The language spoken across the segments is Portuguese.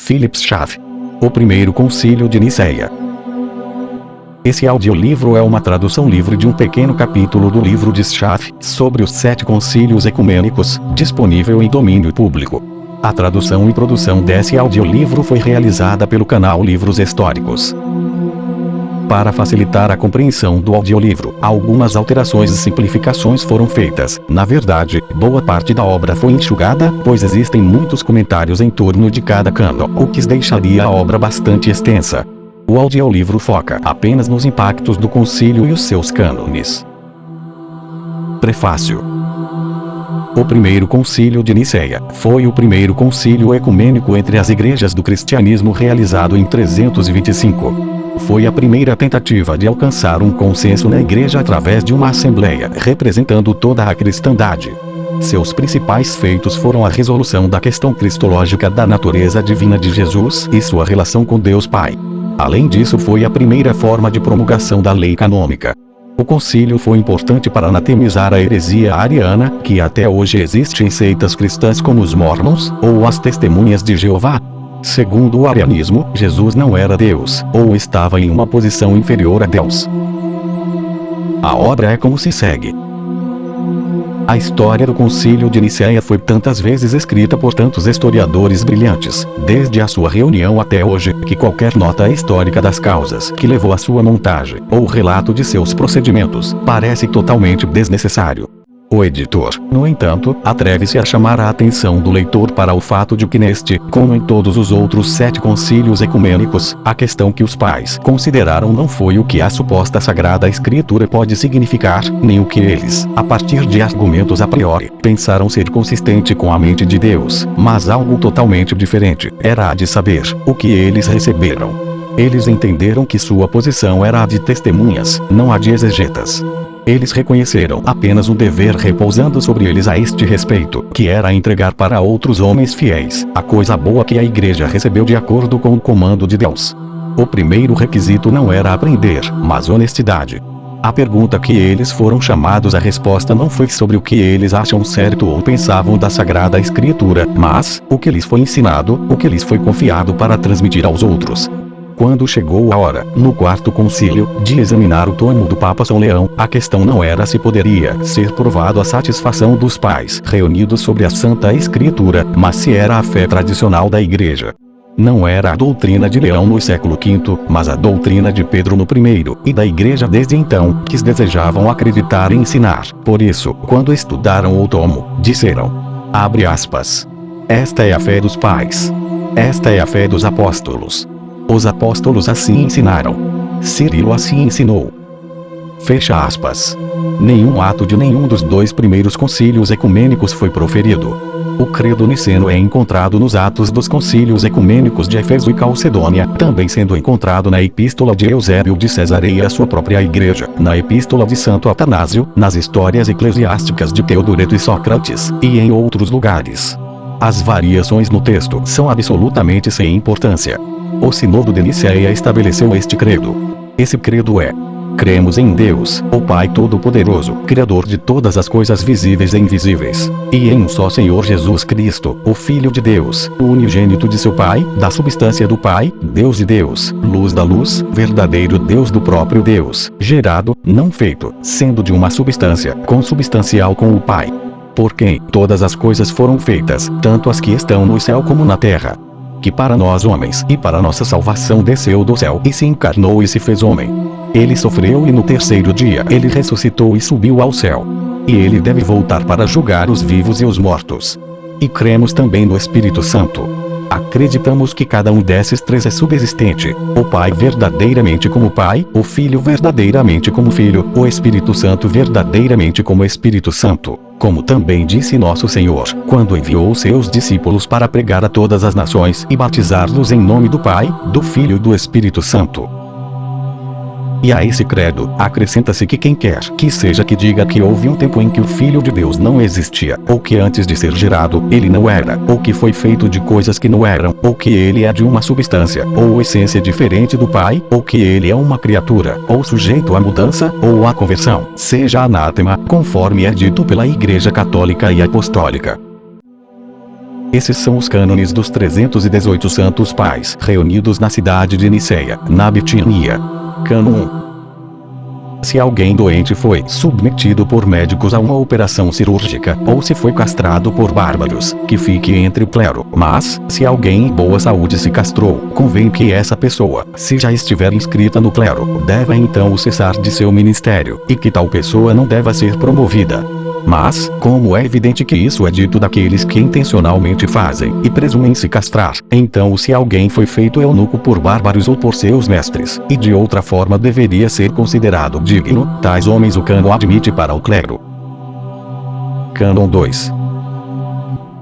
Philip Schaff. O Primeiro Concílio de Nicéia. Esse audiolivro é uma tradução livre de um pequeno capítulo do livro de Schaff, sobre os 7 concílios ecumênicos, disponível em domínio público. A tradução e produção desse audiolivro foi realizada pelo canal Livros Históricos. Para facilitar a compreensão do audiolivro, algumas alterações e simplificações foram feitas. Na verdade, boa parte da obra foi enxugada, pois existem muitos comentários em torno de cada cânon, o que deixaria a obra bastante extensa. O audiolivro foca apenas nos impactos do concílio e os seus cânones. Prefácio. O Primeiro Concílio de Nicéia foi o primeiro concílio ecumênico entre as igrejas do cristianismo realizado em 325. Foi a primeira tentativa de alcançar um consenso na igreja através de uma assembleia representando toda a cristandade. Seus principais feitos foram a resolução da questão cristológica da natureza divina de Jesus e sua relação com Deus Pai. Além disso, foi a primeira forma de promulgação da lei canônica. O concílio foi importante para anatemizar a heresia ariana, que até hoje existe em seitas cristãs como os Mormons, ou as Testemunhas de Jeová. Segundo o arianismo, Jesus não era Deus, ou estava em uma posição inferior a Deus. A obra é como se segue. A história do Concílio de Nicéia foi tantas vezes escrita por tantos historiadores brilhantes, desde a sua reunião até hoje, que qualquer nota histórica das causas que levou à sua montagem, ou relato de seus procedimentos, parece totalmente desnecessário. O editor, no entanto, atreve-se a chamar a atenção do leitor para o fato de que neste, como em todos os outros 7 concílios ecumênicos, a questão que os pais consideraram não foi o que a suposta Sagrada Escritura pode significar, nem o que eles, a partir de argumentos a priori, pensaram ser consistente com a mente de Deus, mas algo totalmente diferente, era a de saber o que eles receberam. Eles entenderam que sua posição era a de testemunhas, não a de exegetas. Eles reconheceram apenas um dever repousando sobre eles a este respeito, que era entregar para outros homens fiéis a coisa boa que a igreja recebeu de acordo com o comando de Deus. O primeiro requisito não era aprender, mas honestidade. A pergunta que eles foram chamados à resposta não foi sobre o que eles acham certo ou pensavam da Sagrada Escritura, mas o que lhes foi ensinado, o que lhes foi confiado para transmitir aos outros. Quando chegou a hora, no quarto concílio, de examinar o tomo do Papa São Leão, a questão não era se poderia ser provado a satisfação dos pais reunidos sobre a Santa Escritura, mas se era a fé tradicional da Igreja. Não era a doutrina de Leão no século V, mas a doutrina de Pedro no I, e da Igreja desde então, que desejavam acreditar e ensinar. Por isso, quando estudaram o tomo, disseram, abre aspas, esta é a fé dos pais. Esta é a fé dos apóstolos. Os apóstolos assim ensinaram. Cirilo assim ensinou. Fecha aspas. Nenhum ato de nenhum dos 2 primeiros concílios ecumênicos foi proferido. O credo niceno é encontrado nos atos dos concílios ecumênicos de Éfeso e Calcedônia, também sendo encontrado na Epístola de Eusébio de Cesareia à sua própria igreja, na Epístola de Santo Atanásio, nas histórias eclesiásticas de Teodoreto e Sócrates, e em outros lugares. As variações no texto são absolutamente sem importância. O Sínodo de Nicéia estabeleceu este credo. Esse credo é: cremos em Deus, o Pai Todo-Poderoso, Criador de todas as coisas visíveis e invisíveis, e em um só Senhor Jesus Cristo, o Filho de Deus, o unigênito de seu Pai, da substância do Pai, Deus de Deus, luz da luz, verdadeiro Deus do próprio Deus, gerado, não feito, sendo de uma substância, consubstancial com o Pai. Por quem todas as coisas foram feitas, tanto as que estão no céu como na terra. Que para nós homens e para nossa salvação desceu do céu e se encarnou e se fez homem. Ele sofreu e no 3º dia ele ressuscitou e subiu ao céu. E ele deve voltar para julgar os vivos e os mortos. E cremos também no Espírito Santo. Acreditamos que cada um desses 3 é subsistente, o Pai verdadeiramente como Pai, o Filho verdadeiramente como Filho, o Espírito Santo verdadeiramente como Espírito Santo, como também disse nosso Senhor, quando enviou seus discípulos para pregar a todas as nações e batizá-los em nome do Pai, do Filho e do Espírito Santo. E a esse credo, acrescenta-se que quem quer que seja que diga que houve um tempo em que o Filho de Deus não existia, ou que antes de ser gerado, ele não era, ou que foi feito de coisas que não eram, ou que ele é de uma substância, ou essência diferente do Pai, ou que ele é uma criatura, ou sujeito à mudança, ou à conversão, seja anátema, conforme é dito pela Igreja Católica e Apostólica. Esses são os cânones dos 318 santos pais reunidos na cidade de Niceia, na Bitínia. Cânon 1. Se alguém doente foi submetido por médicos a uma operação cirúrgica, ou se foi castrado por bárbaros, que fique entre o clero. Mas, se alguém em boa saúde se castrou, convém que essa pessoa, se já estiver inscrita no clero, deva então cessar de seu ministério, e que tal pessoa não deva ser promovida. Mas, como é evidente que isso é dito daqueles que intencionalmente fazem e presumem se castrar, então se alguém foi feito eunuco por bárbaros ou por seus mestres, e de outra forma deveria ser considerado digno, tais homens o cânon admite para o clero. Cânon 2.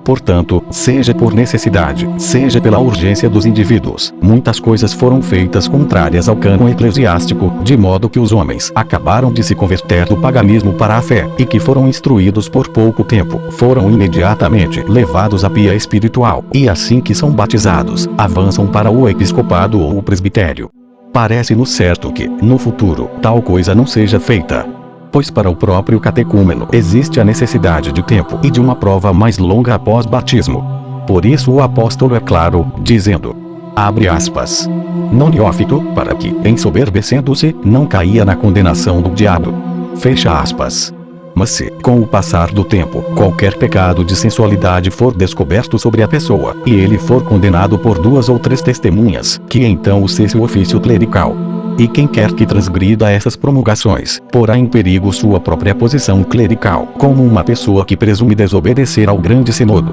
Portanto, seja por necessidade, seja pela urgência dos indivíduos, muitas coisas foram feitas contrárias ao cânon eclesiástico, de modo que os homens acabaram de se converter do paganismo para a fé, e que foram instruídos por pouco tempo, foram imediatamente levados à pia espiritual, e assim que são batizados, avançam para o episcopado ou o presbitério. Parece-nos certo que, no futuro, tal coisa não seja feita. Pois para o próprio catecúmeno existe a necessidade de tempo e de uma prova mais longa após batismo. Por isso o apóstolo é claro, dizendo, abre aspas, não neófito, para que, ensoberbecendo-se, não caia na condenação do diabo. Fecha aspas. Mas se, com o passar do tempo, qualquer pecado de sensualidade for descoberto sobre a pessoa, e ele for condenado por 2 ou 3 testemunhas, que então o cesse o ofício clerical. E quem quer que transgrida essas promulgações, porá em perigo sua própria posição clerical, como uma pessoa que presume desobedecer ao grande sínodo.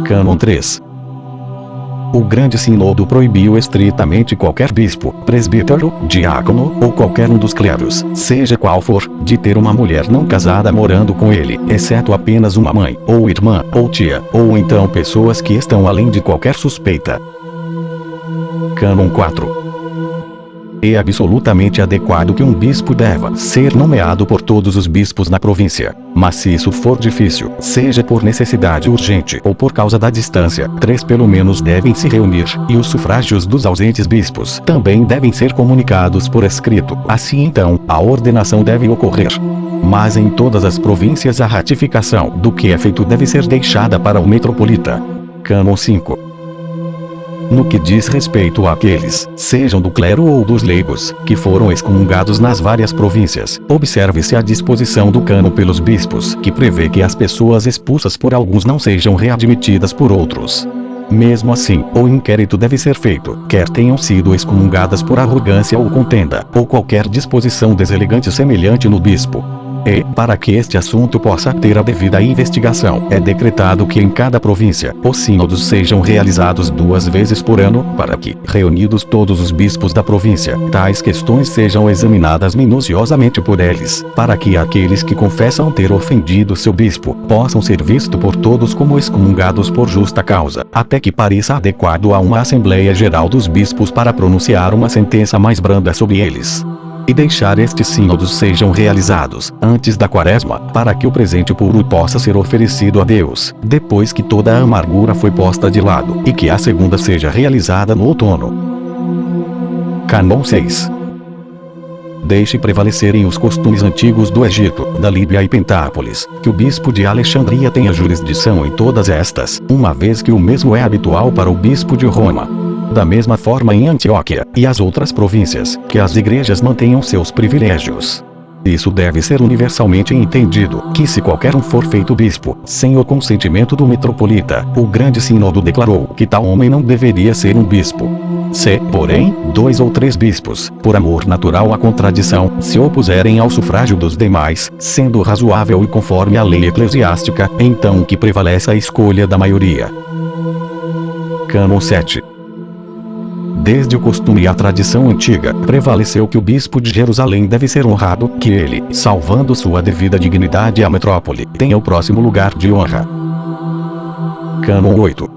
Cânon 3. O grande sínodo proibiu estritamente qualquer bispo, presbítero, diácono, ou qualquer um dos cleros, seja qual for, de ter uma mulher não casada morando com ele, exceto apenas uma mãe, ou irmã, ou tia, ou então pessoas que estão além de qualquer suspeita. Cânon 4. É absolutamente adequado que um bispo deva ser nomeado por todos os bispos na província. Mas se isso for difícil, seja por necessidade urgente ou por causa da distância, 3 pelo menos devem se reunir, e os sufrágios dos ausentes bispos também devem ser comunicados por escrito. Assim então, a ordenação deve ocorrer. Mas em todas as províncias a ratificação do que é feito deve ser deixada para o metropolita. Cânon 5. No que diz respeito àqueles, sejam do clero ou dos leigos, que foram excomungados nas várias províncias, observe-se a disposição do cânon pelos bispos, que prevê que as pessoas expulsas por alguns não sejam readmitidas por outros. Mesmo assim, o inquérito deve ser feito, quer tenham sido excomungadas por arrogância ou contenda, ou qualquer disposição deselegante semelhante no bispo. E, para que este assunto possa ter a devida investigação, é decretado que em cada província, os sínodos sejam realizados 2 vezes por ano, para que, reunidos todos os bispos da província, tais questões sejam examinadas minuciosamente por eles, para que aqueles que confessam ter ofendido seu bispo, possam ser vistos por todos como excomungados por justa causa, até que pareça adequado a uma Assembleia Geral dos Bispos para pronunciar uma sentença mais branda sobre eles. E deixar estes sínodos sejam realizados antes da quaresma, para que o presente puro possa ser oferecido a Deus, depois que toda a amargura foi posta de lado, e que a segunda seja realizada no outono. Cânon 6. Deixe prevalecerem os costumes antigos do Egito, da Líbia e Pentápolis, que o bispo de Alexandria tenha jurisdição em todas estas, uma vez que o mesmo é habitual para o bispo de Roma. Da mesma forma em Antioquia, e as outras províncias, que as igrejas mantenham seus privilégios. Isso deve ser universalmente entendido, que se qualquer um for feito bispo, sem o consentimento do metropolita, o grande sínodo declarou que tal homem não deveria ser um bispo. Se, porém, 2 ou 3 bispos, por amor natural à contradição, se opuserem ao sufrágio dos demais, sendo razoável e conforme à lei eclesiástica, então que prevaleça a escolha da maioria. Cânon 7. Desde o costume e a tradição antiga, prevaleceu que o bispo de Jerusalém deve ser honrado, que ele, salvando sua devida dignidade à metrópole, tenha o próximo lugar de honra. Cânon 8.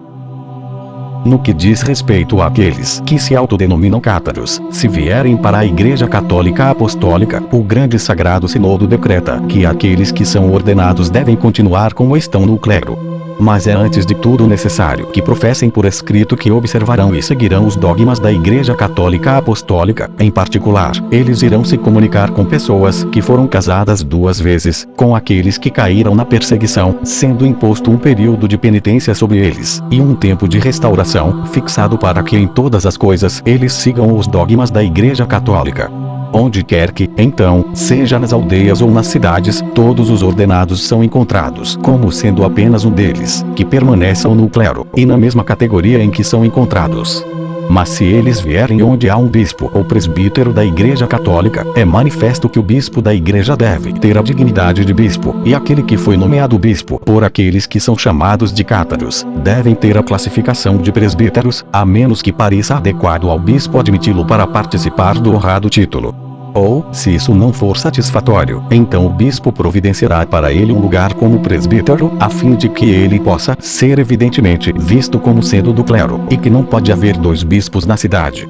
No que diz respeito àqueles que se autodenominam cátaros, se vierem para a Igreja Católica Apostólica, o grande sagrado sínodo decreta que aqueles que são ordenados devem continuar como estão no clero. Mas é antes de tudo necessário que professem por escrito que observarão e seguirão os dogmas da Igreja Católica Apostólica. Em particular, eles irão se comunicar com pessoas que foram casadas 2 vezes, com aqueles que caíram na perseguição, sendo imposto um período de penitência sobre eles, e um tempo de restauração, fixado para que em todas as coisas eles sigam os dogmas da Igreja Católica. Onde quer que, então, seja nas aldeias ou nas cidades, todos os ordenados são encontrados como sendo apenas um deles, que permaneçam no clero, e na mesma categoria em que são encontrados. Mas se eles vierem onde há um bispo ou presbítero da Igreja Católica, é manifesto que o bispo da Igreja deve ter a dignidade de bispo, e aquele que foi nomeado bispo por aqueles que são chamados de cátaros, devem ter a classificação de presbíteros, a menos que pareça adequado ao bispo admiti-lo para participar do honrado título. Ou, se isso não for satisfatório, então o bispo providenciará para ele um lugar como presbítero, a fim de que ele possa ser evidentemente visto como sendo do clero, e que não pode haver 2 bispos na cidade.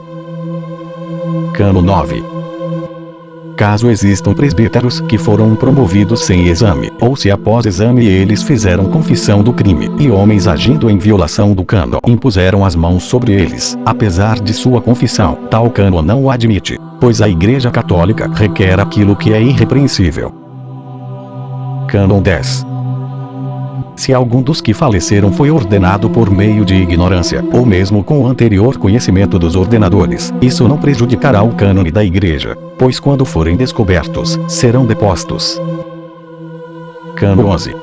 Cano 9. Caso existam presbíteros que foram promovidos sem exame, ou se após exame eles fizeram confissão do crime, e homens agindo em violação do cano impuseram as mãos sobre eles, apesar de sua confissão, tal cano não o admite, pois a Igreja Católica requer aquilo que é irrepreensível. Cânon 10. Se algum dos que faleceram foi ordenado por meio de ignorância, ou mesmo com o anterior conhecimento dos ordenadores, isso não prejudicará o cânone da Igreja, pois quando forem descobertos, serão depostos. Cânon 11.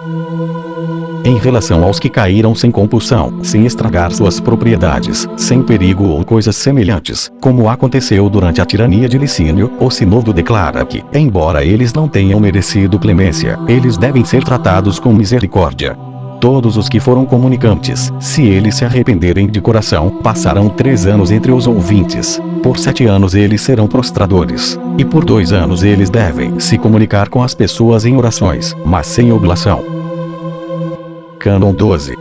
Em relação aos que caíram sem compulsão, sem estragar suas propriedades, sem perigo ou coisas semelhantes, como aconteceu durante a tirania de Licínio, o Sínodo declara que, embora eles não tenham merecido clemência, eles devem ser tratados com misericórdia. Todos os que foram comunicantes, se eles se arrependerem de coração, passarão 3 anos entre os ouvintes. Por 7 anos eles serão prostradores. E por 2 anos eles devem se comunicar com as pessoas em orações, mas sem oblação. Cânon 12.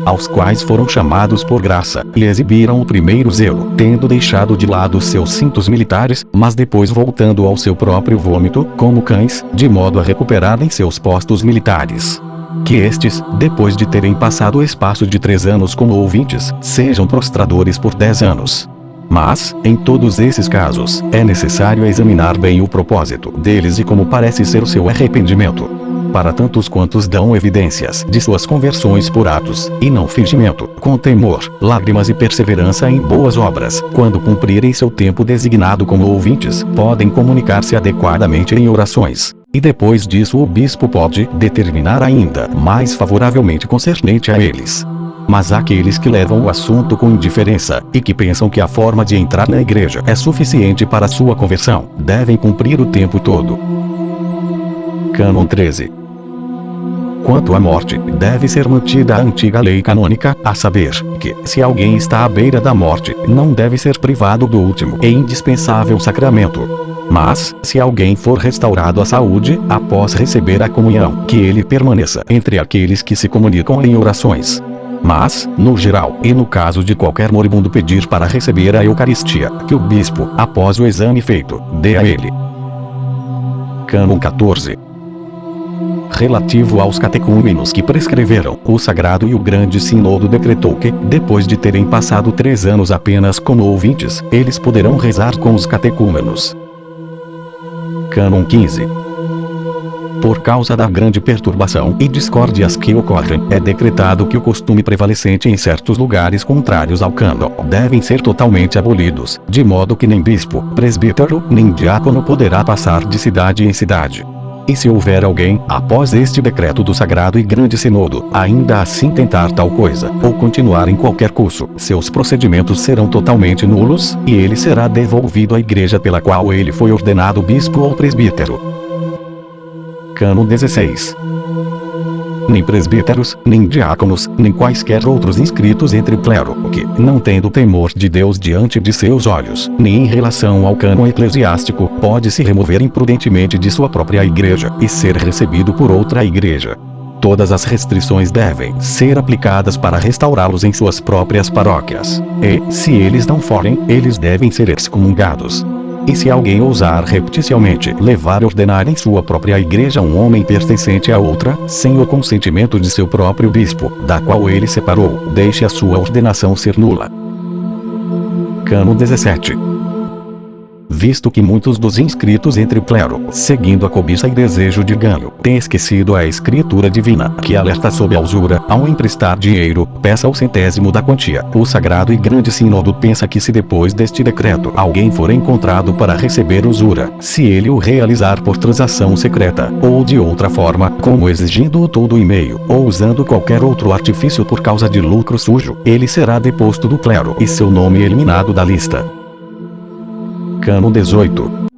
Aos quais foram chamados por graça, e exibiram o primeiro zelo, tendo deixado de lado seus cintos militares, mas depois voltando ao seu próprio vômito, como cães, de modo a recuperarem seus postos militares. Que estes, depois de terem passado o espaço de 3 anos como ouvintes, sejam prostradores por 10 anos. Mas, em todos esses casos, é necessário examinar bem o propósito deles e como parece ser o seu arrependimento. Para tantos quantos dão evidências de suas conversões por atos, e não fingimento, com temor, lágrimas e perseverança em boas obras, quando cumprirem seu tempo designado como ouvintes, podem comunicar-se adequadamente em orações. E depois disso o bispo pode determinar ainda mais favoravelmente concernente a eles. Mas aqueles que levam o assunto com indiferença, e que pensam que a forma de entrar na igreja é suficiente para sua conversão, devem cumprir o tempo todo. Cânon 13. Quanto à morte, deve ser mantida a antiga lei canônica, a saber, que, se alguém está à beira da morte, não deve ser privado do último e indispensável sacramento. Mas, se alguém for restaurado à saúde, após receber a comunhão, que ele permaneça entre aqueles que se comunicam em orações. Mas, no geral, e no caso de qualquer moribundo pedir para receber a Eucaristia, que o bispo, após o exame feito, dê a ele. Cânon 14. Relativo aos catecúmenos que prescreveram, o Sagrado e o Grande Sínodo decretou que, depois de terem passado 3 anos apenas como ouvintes, eles poderão rezar com os catecúmenos. Cânon 15. Por causa da grande perturbação e discórdias que ocorrem, é decretado que o costume prevalecente em certos lugares contrários ao cânon devem ser totalmente abolidos, de modo que nem bispo, presbítero, nem diácono poderá passar de cidade em cidade. E se houver alguém, após este decreto do Sagrado e Grande Sínodo, ainda assim tentar tal coisa, ou continuar em qualquer curso, seus procedimentos serão totalmente nulos, e ele será devolvido à igreja pela qual ele foi ordenado bispo ou presbítero. Cânon 16. Nem presbíteros, nem diáconos, nem quaisquer outros inscritos entre o clero, que, não tendo temor de Deus diante de seus olhos, nem em relação ao cânon eclesiástico, pode se remover imprudentemente de sua própria igreja, e ser recebido por outra igreja. Todas as restrições devem ser aplicadas para restaurá-los em suas próprias paróquias. E, se eles não forem, eles devem ser excomungados. E se alguém ousar repeticiamente levar a ordenar em sua própria igreja um homem pertencente a outra, sem o consentimento de seu próprio bispo, da qual ele separou, deixe a sua ordenação ser nula. Cano 17. Visto que muitos dos inscritos entre o clero, seguindo a cobiça e desejo de ganho, têm esquecido a escritura divina, que alerta sobre a usura, ao emprestar dinheiro, peça o centésimo da quantia. O sagrado e grande sínodo pensa que se depois deste decreto alguém for encontrado para receber usura, se ele o realizar por transação secreta, ou de outra forma, como exigindo-o todo e meio, ou usando qualquer outro artifício por causa de lucro sujo, ele será deposto do clero e seu nome eliminado da lista. Cano 18.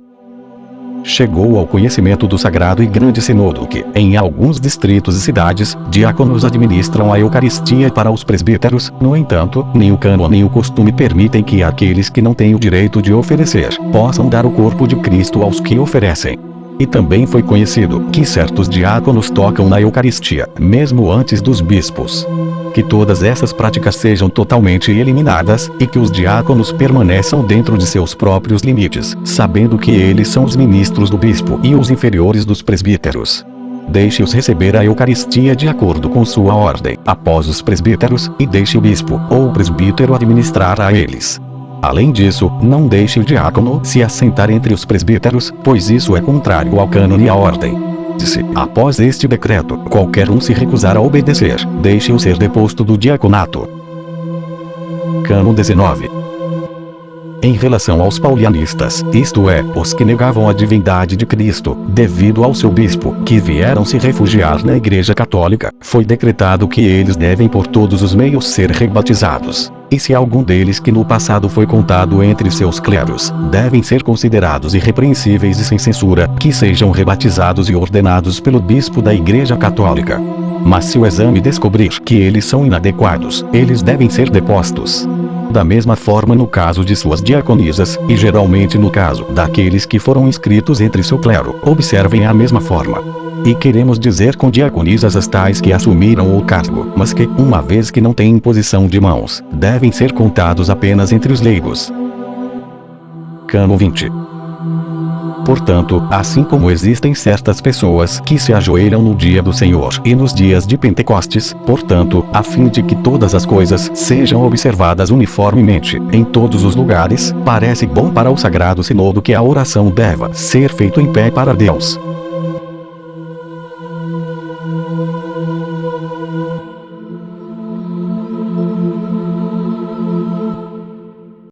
Chegou ao conhecimento do Sagrado e Grande Sínodo que, em alguns distritos e cidades, diáconos administram a Eucaristia para os presbíteros. No entanto, nem o cânon nem o costume permitem que aqueles que não têm o direito de oferecer, possam dar o corpo de Cristo aos que oferecem. E também foi conhecido que certos diáconos tocam na Eucaristia, mesmo antes dos bispos. Que todas essas práticas sejam totalmente eliminadas, e que os diáconos permaneçam dentro de seus próprios limites, sabendo que eles são os ministros do bispo e os inferiores dos presbíteros. Deixe-os receber a Eucaristia de acordo com sua ordem, após os presbíteros, e deixe o bispo, ou o presbítero administrar a eles. Além disso, não deixe o diácono se assentar entre os presbíteros, pois isso é contrário ao cânone e à ordem. Se, após este decreto, qualquer um se recusar a obedecer, deixe-o ser deposto do diaconato. Cano 19. Em relação aos paulianistas, isto é, os que negavam a divindade de Cristo, devido ao seu bispo, que vieram se refugiar na Igreja Católica, foi decretado que eles devem por todos os meios ser rebatizados. E se algum deles que no passado foi contado entre seus cleros, devem ser considerados irrepreensíveis e sem censura, que sejam rebatizados e ordenados pelo bispo da Igreja Católica. Mas se o exame descobrir que eles são inadequados, eles devem ser depostos. Da mesma forma no caso de suas diaconisas, e geralmente no caso daqueles que foram inscritos entre seu clero, observem a mesma forma. E queremos dizer com diaconisas as tais que assumiram o cargo, mas que, uma vez que não têm imposição de mãos, devem ser contados apenas entre os leigos. Cano 20. Portanto, assim como existem certas pessoas que se ajoelham no dia do Senhor e nos dias de Pentecostes, portanto, a fim de que todas as coisas sejam observadas uniformemente em todos os lugares, parece bom para o Sagrado Sínodo que a oração deva ser feita em pé para Deus.